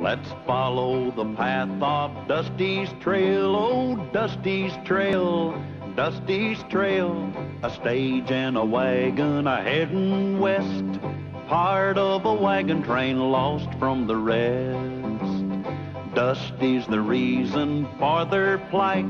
Let's follow the path of Dusty's trail, oh, Dusty's trail, Dusty's trail. A stage and a wagon a-heading west, part of a wagon train lost from the rest. Dusty's the reason for their plight.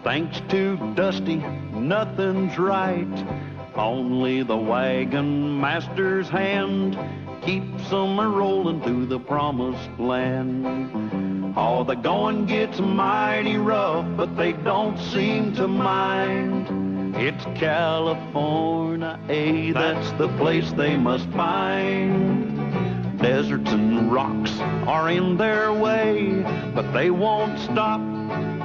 Thanks to Dusty, nothing's right. Only the wagon master's hand keeps them a-rolling to the promised land. Oh, the going gets mighty rough, but they don't seem to mind. It's California, that's the place they must find. Deserts and rocks are in their way, but they won't stop,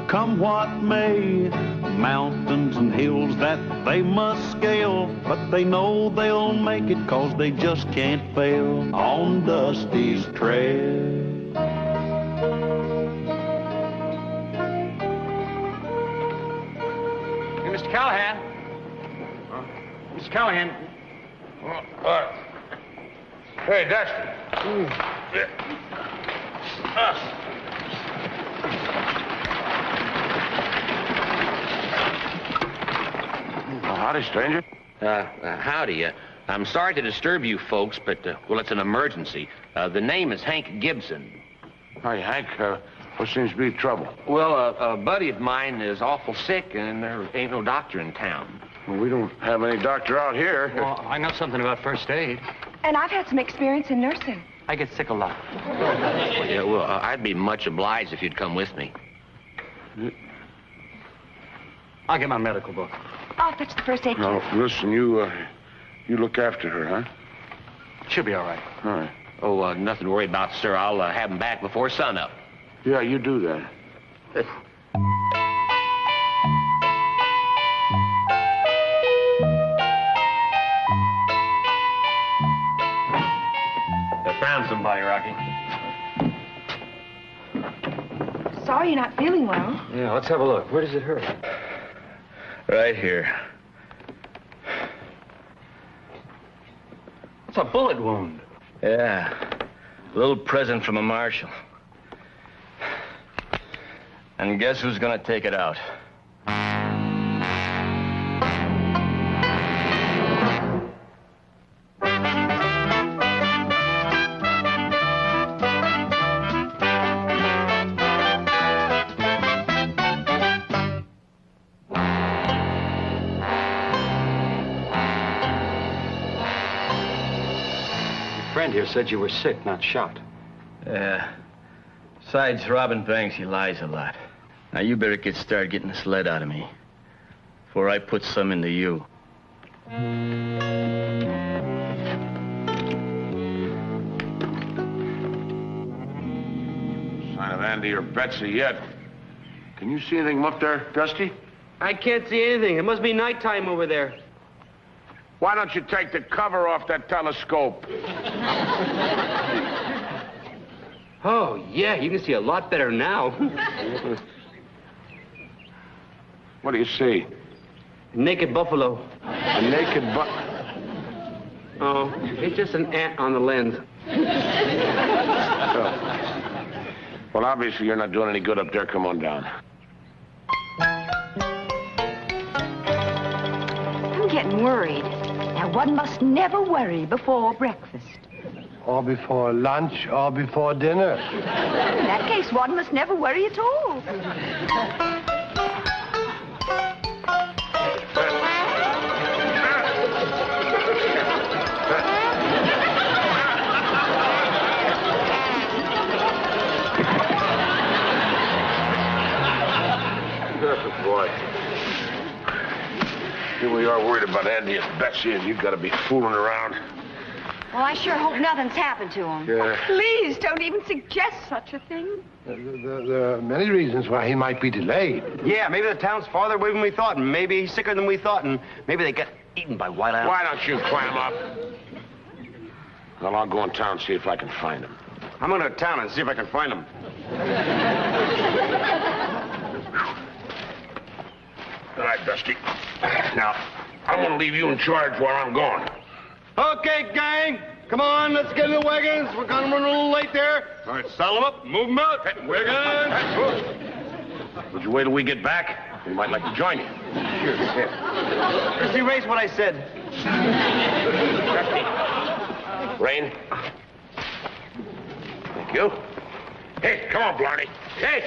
come what may. Mountains and hills that they must scale, but they know they'll make it 'cause they just can't fail on Dusty's trail. Hey, Mr. Callahan. Mr. Callahan. Hey, Dusty. Howdy, stranger. Howdy. I'm sorry to disturb you folks, but, well, it's an emergency. The name is Hank Gibson. Hi, Hank. What seems to be trouble? Well, a buddy of mine is awful sick, and there ain't no doctor in town. Well, we don't have any doctor out here. Well, I know something about first aid. And I've had some experience in nursing. I get sick a lot. Well, I'd be much obliged if you'd come with me. I'll get my medical book. I'll fetch the first aid kit. No, listen, you look after her, huh? She'll be all right. All right. Oh, nothing to worry about, sir. I'll have him back before sunup. Yeah, you do that. I found somebody, Rocky. Sorry you're not feeling well. Yeah, let's have a look. Where does it hurt? Right here. It's a bullet wound. Yeah. A little present from a marshal. And guess who's gonna take it out? Friend here said you were sick, not shot. Yeah. Besides robbing banks, he lies a lot. Now, you better start getting this lead out of me before I put some into you. Sign of Andy or Betsy yet. Can you see anything up there, Dusty? I can't see anything. It must be nighttime over there. Why don't you take the cover off that telescope? Oh, yeah, you can see a lot better now. What do you see? Naked buffalo. A naked Oh, it's just an ant on the lens. Well, obviously you're not doing any good up there. Come on down. I'm getting worried. Now, one must never worry before breakfast. Or before lunch, or before dinner. In that case, one must never worry at all. Good boy. Here we are worried about Andy and Betsy, and you've got to be fooling around. Well, I sure hope nothing's happened to him. Yeah. Please don't even suggest such a thing. There are many reasons why he might be delayed. Yeah, maybe the town's farther away than we thought, and maybe he's sicker than we thought, and maybe they got eaten by wild animals. Why don't you climb up? Well, I'll go in town and see if I can find him. I'm going to town and see if I can find him. All right, Dusty. Now, I'm going to leave you in charge while I'm gone. Okay, gang. Come on, let's get in the wagons. We're gonna run a little late there. All right, saddle them up, move them out. Wagons. Would you wait till we get back? We might like to join you. Here. Just erase what I said. Rain. Thank you. Hey, come on, Blarney. Hey!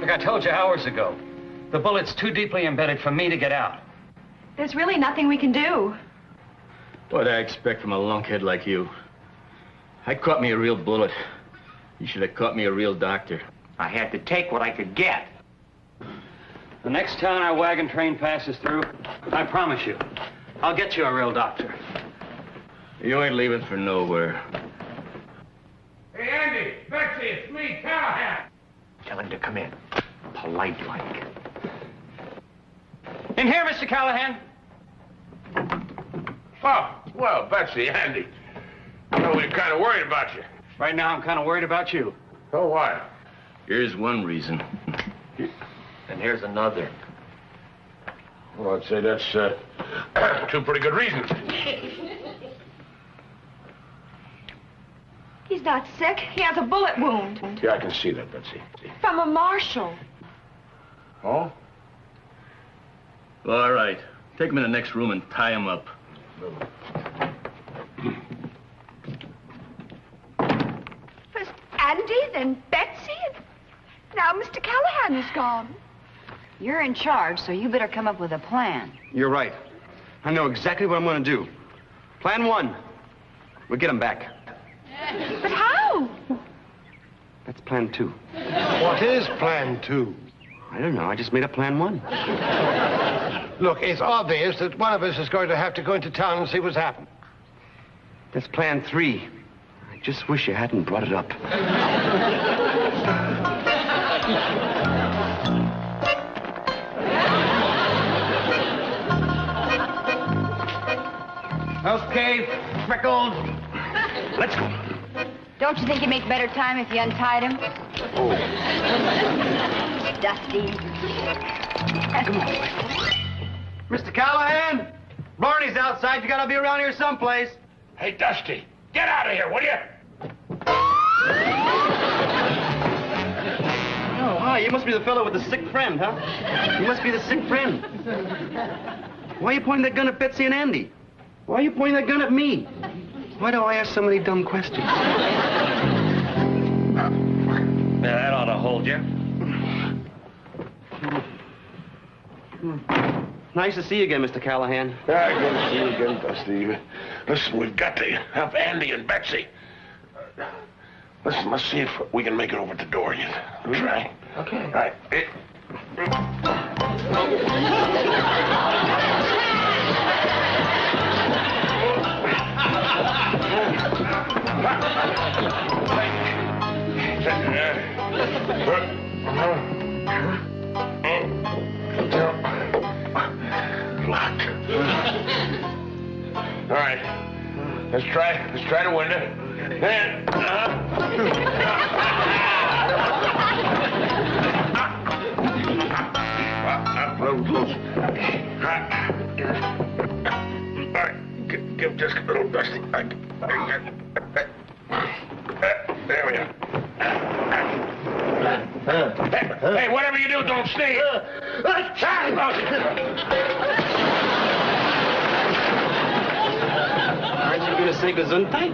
Like I told you hours ago, the bullet's too deeply embedded for me to get out. There's really nothing we can do. What'd I expect from a lunkhead like you? I caught me a real bullet. You should have caught me a real doctor. I had to take what I could get. The next town our wagon train passes through, I promise you, I'll get you a real doctor. You ain't leaving for nowhere. Hey, Andy, Betsy, it's me, Callahan. Tell him to come in. Polite like. In here, Mr. Callahan. Oh, well, Betsy, Andy. Well, we're kind of worried about you. Right now, I'm kind of worried about you. Oh, why? Here's one reason. And here's another. Well, I'd say that's two pretty good reasons. He's not sick. He has a bullet wound. Yeah, I can see that, Betsy. From a marshal. Oh? All right. Take him in the next room and tie him up. First Andy, then Betsy, and now Mr. Callahan is gone. You're in charge, so you better come up with a plan. You're right. I know exactly what I'm gonna do. Plan 1. We'll get him back. But how? That's plan 2. What is plan 2? I don't know. I just made up plan 1. Look, it's obvious that one of us is going to have to go into town and see what's happened. That's plan 3. I just wish you hadn't brought it up. Okay, Freckles. Let's go. Don't you think you'd make better time if you untied him? Dusty. Mr. Callahan, Barney's outside. You gotta be around here someplace. Hey, Dusty, get out of here, will you? Oh, hi. You must be the fellow with the sick friend, huh? You must be the sick friend. Why are you pointing that gun at Betsy and Andy? Why are you pointing that gun at me? Why do I ask so many dumb questions? Yeah, that ought to hold you. Nice to see you again, Mr. Callahan. Yeah, good to see you again, Dusty. Listen, we've got to help Andy and Betsy. Listen, let's see if we can make it over the door yet. Try. Okay. All right. Locked. All right. Let's try the window. And, a little close. All right. Give just a little Dusty. There we are. Hey, whatever you do, don't sneeze. Aren't you going to say gesundheit?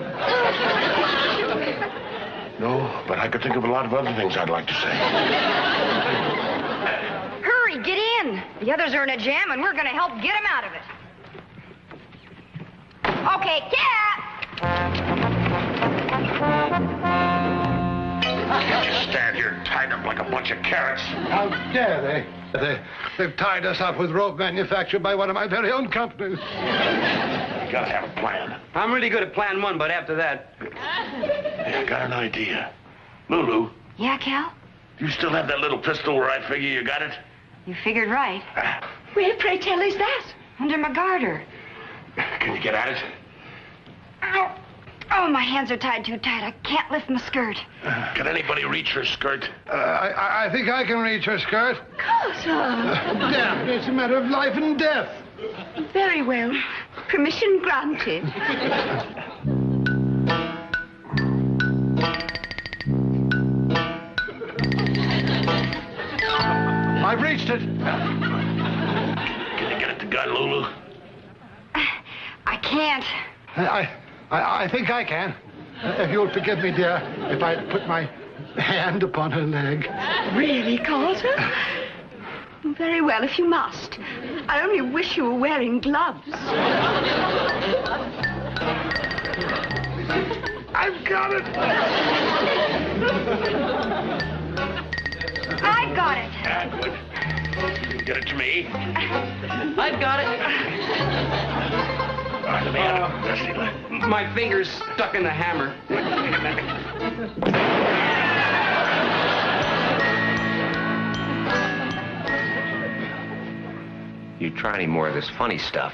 No, but I could think of a lot of other things I'd like to say. Hurry, get in. The others are in a jam, and we're going to help get them out of it. Okay, cat. You just stand here tied up like a bunch of carrots. How dare they? They've tied us up with rope manufactured by one of my very own companies. You gotta have a plan. I'm really good at plan 1, but after that... Hey, I got an idea. Lulu, Yeah, Cal? do you still have that little pistol where I figure you got it? You figured right. Where, pray tell, is that? Under my garter. Can you get at it? Ow! Oh, Oh, my hands are tied too tight. I can't lift my skirt. Can anybody reach her skirt? I think I can reach her skirt. Carter. Damn, it's a matter of life and death. Very well. Permission granted. I've reached it. Can you get at the gun, Lulu? I can't. I think I can. If you'll forgive me, dear, if I put my hand upon her leg. Really, Carter? Very well, if you must. I only wish you were wearing gloves. I've got it. I got it. Good. Get it to me. I've got it. Let me out of it. Dusty. My finger's stuck in the hammer. You try any more of this funny stuff,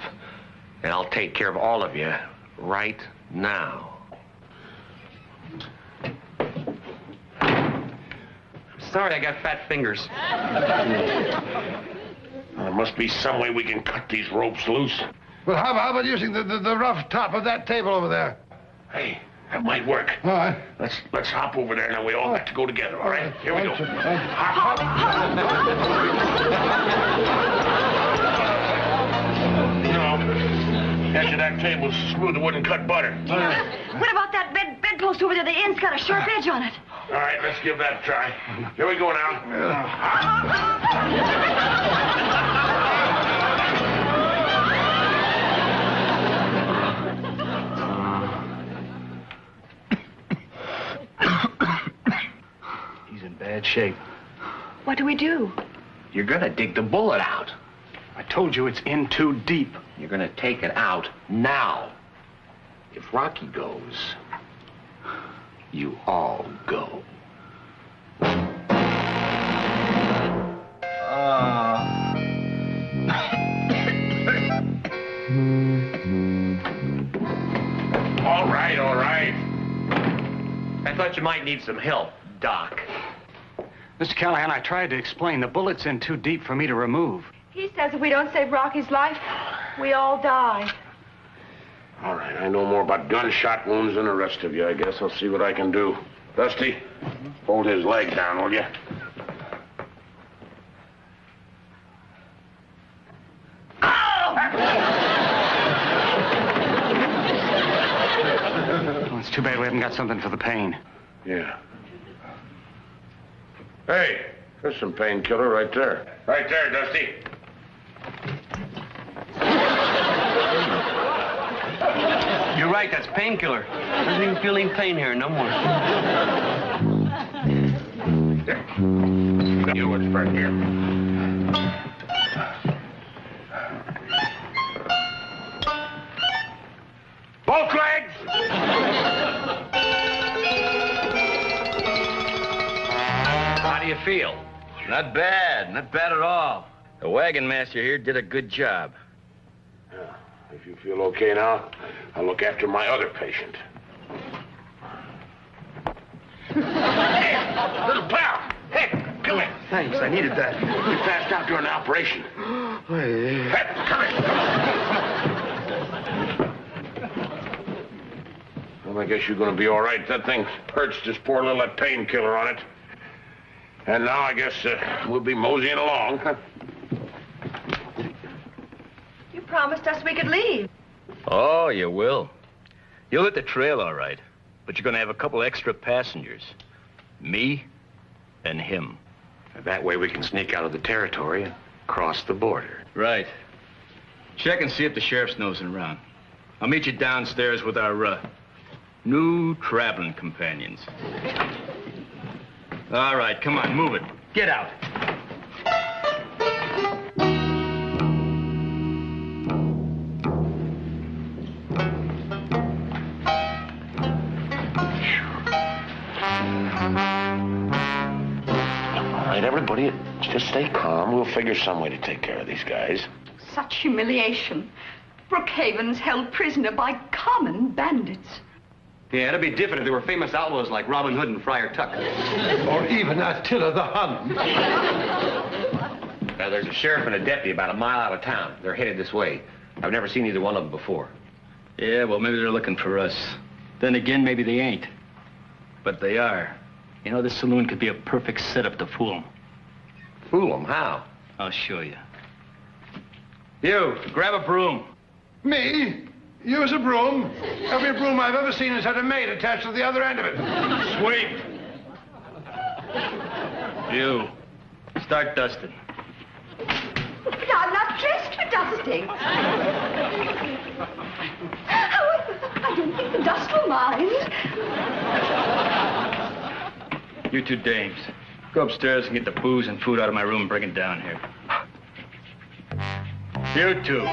and I'll take care of all of you right now. Sorry, I got fat fingers. There must be some way we can cut these ropes loose. Well, how about using the rough top of that table over there? Hey, that might work. All right. Let's hop over there now. We all got to go together, all right? Here we go. Hop, No. Edge of that table's smooth as wouldn't cut butter. What about that bedpost over there? The end's got a sharp edge on it. All right, let's give that a try. Here we go now. He's in bad shape. What do we do? You're gonna dig the bullet out. I told you it's in too deep. You're gonna take it out now. If Rocky goes, you all go. All right. I thought you might need some help, Doc. Mr. Callahan, I tried to explain. The bullet's in too deep for me to remove. He says if we don't save Rocky's life, we all die. All right, I know more about gunshot wounds than the rest of you. I guess I'll see what I can do. Dusty, hold his leg down, will you? Oh, it's too bad we haven't got something for the pain. Yeah. Hey, there's some painkiller right there. Right there, Dusty. You're right, that's painkiller. Doesn't even feel any pain here, no more. You what's right here. Both legs! How do you feel? Not bad. Not bad at all. The wagon master here did a good job. If you feel okay now, I'll look after my other patient. Hey, little pal! Hey, come here. Thanks, I needed that. You passed out during the operation. Hey, come here. Well, I guess you're going to be all right. That thing hurts. Just pour a little of that painkiller on it. And now I guess we'll be moseying along. You promised us we could leave. Oh, you will. You'll hit the trail all right. But you're going to have a couple extra passengers. Me and him. That way we can sneak out of the territory and cross the border. Right. Check and see if the sheriff's nosing around. I'll meet you downstairs with our, new traveling companions. All right, come on, move it. Get out. All right, everybody, just stay calm. We'll figure some way to take care of these guys. Such humiliation. Brookhaven's held prisoner by common bandits. Yeah, it'd be different if they were famous outlaws like Robin Hood and Friar Tuck. Or even Attila the Hun. Now, there's a sheriff and a deputy about a mile out of town. They're headed this way. I've never seen either one of them before. Yeah, well, maybe they're looking for us. Then again, maybe they ain't. But they are. You know, this saloon could be a perfect setup to fool them. Fool them? How? I'll show you. You, grab a broom. Me? Use a broom? Every broom I've ever seen has had a maid attached to the other end of it. Sweep. You, start dusting. But I'm not dressed for dusting. However, I don't think the dust will mind. You two dames, go upstairs and get the booze and food out of my room and bring it down here. You two,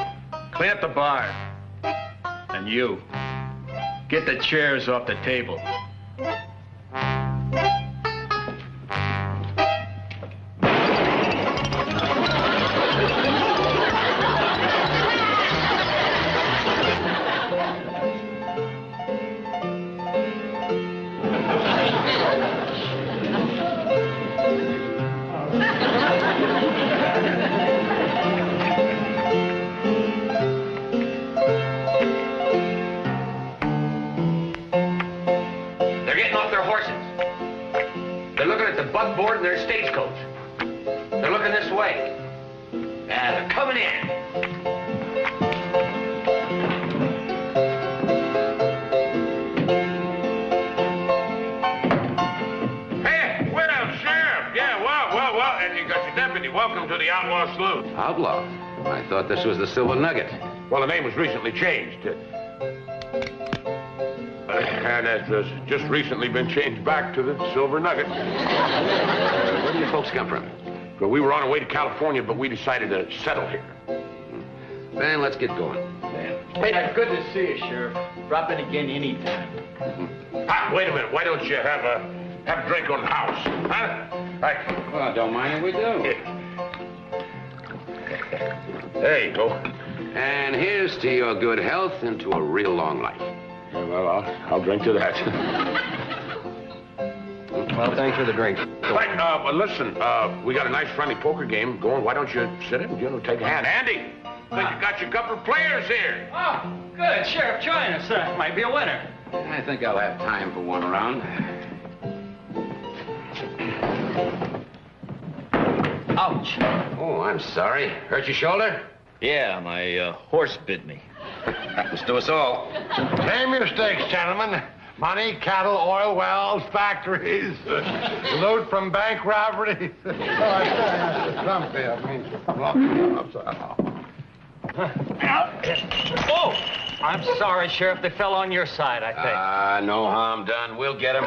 clean up the bar. And you, get the chairs off the table. Buckboard and their stagecoach. They're looking this way. Yeah, they're coming in. Hey, well, Sheriff. Yeah, well, and you got your deputy. Welcome to the Outlaw Saloon. Outlaw? I thought this was the Silver Nugget. Well, the name was recently changed. And it has just recently been changed back to the Silver Nugget. Where do you folks come from? Well, we were on our way to California, but we decided to settle here. Then let's get going. Hey, good to see you, Sheriff. Drop in again anytime. Wait a minute. Why don't you have a drink on the house? Huh? Right. Well, don't mind if we do. There you go. And here's to your good health and to a real long life. Yeah, well, I'll drink to that. Well, thanks for the drink. Right, but listen, we got a nice friendly poker game going. Why don't you sit in and take a hand? Andy, I think you got your couple of players here. Oh, good. Sheriff, join us. Might be a winner. I think I'll have time for one round. Ouch. Oh, I'm sorry. Hurt your shoulder? Yeah, my horse bit me. Happens to us all. Name your stakes, gentlemen. Money, cattle, oil wells, factories, loot from bank robberies. Oh, I I'm sorry. Oh, I'm sorry, Sheriff. They fell on your side, I think. No harm done. We'll get him.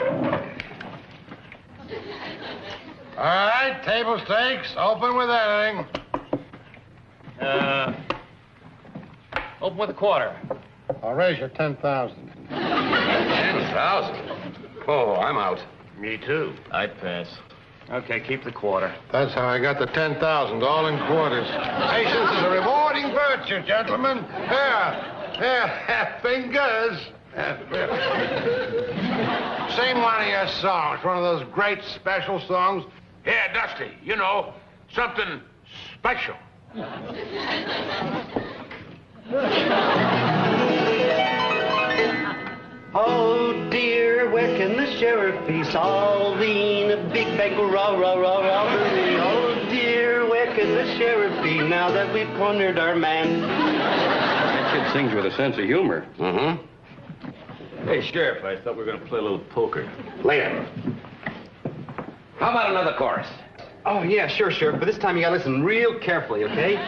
All right, table stakes. Open with anything. Open with a quarter. I'll raise you 10,000. 10,000? Oh, I'm out. Me too. I'd pass. Okay, keep the quarter. That's how I got the 10,000, all in quarters. Patience is a rewarding virtue, gentlemen. Here, fingers. Sing one of your songs, one of those great special songs. Yeah, Dusty, you know, something special. Oh dear, where can the sheriff be solving a big bank robbery? Oh dear, where can the sheriff be now that we've cornered our man? That kid sings with a sense of humor. Mm-hmm. Hey, Sheriff, I thought we were going to play a little poker. Later. How about another chorus? Oh yeah, sure, Sheriff, but this time you gotta listen real carefully, okay?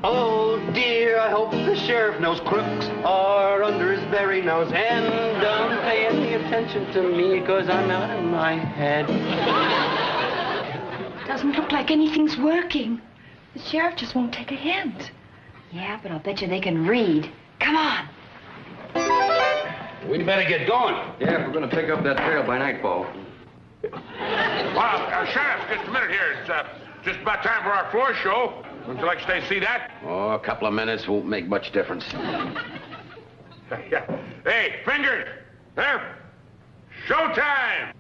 Oh dear, I hope the sheriff knows crooks are under his very nose. And don't pay any attention to me, because I'm out of my head. Doesn't look like anything's working. The sheriff just won't take a hint. Yeah, but I'll bet you they can read. Come on. We'd better get going. Yeah, if we're gonna pick up that trail by nightfall. Well, Sheriff, just a minute here. It's just about time for our floor show. Wouldn't you like to stay see that? Oh, a couple of minutes won't make much difference. Hey, Fingers! There! Showtime!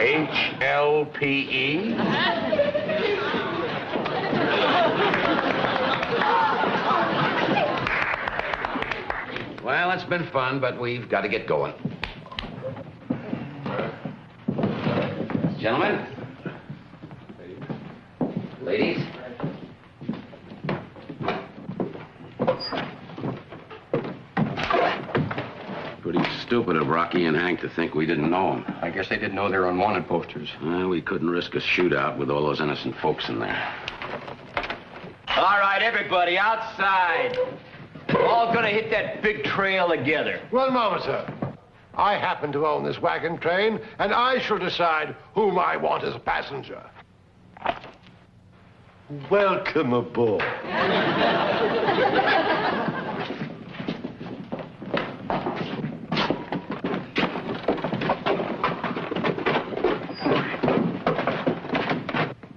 HLPE? Well, it's been fun, but we've got to get going. Gentlemen? Ladies? Pretty stupid of Rocky and Hank to think we didn't know him. I guess they didn't know they were on wanted posters. Well, we couldn't risk a shootout with all those innocent folks in there. All right, everybody, outside. We're all gonna hit that big trail together. One moment, sir. I happen to own this wagon train, and I shall decide whom I want as a passenger. Welcome aboard.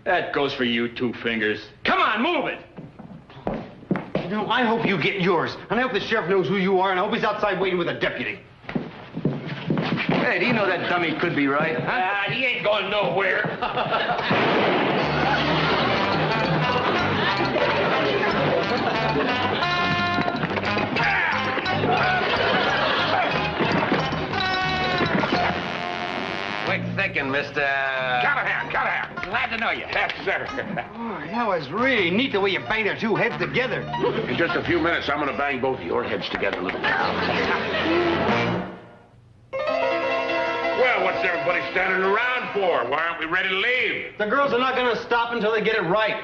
That goes for you, Two Fingers. Come on, move it! You know, I hope you get yours. And I hope the sheriff knows who you are, and I hope he's outside waiting with a deputy. Hey, do you know that dummy could be right? Ah, he ain't going nowhere. Quick thinking, Mr. Callahan! Glad to know you. Yes, sir. Oh, that was really neat the way you banged their two heads together. In just a few minutes, I'm going to bang both of your heads together, little pal. Well, what's everybody standing around for? Why aren't we ready to leave? The girls are not going to stop until they get it right.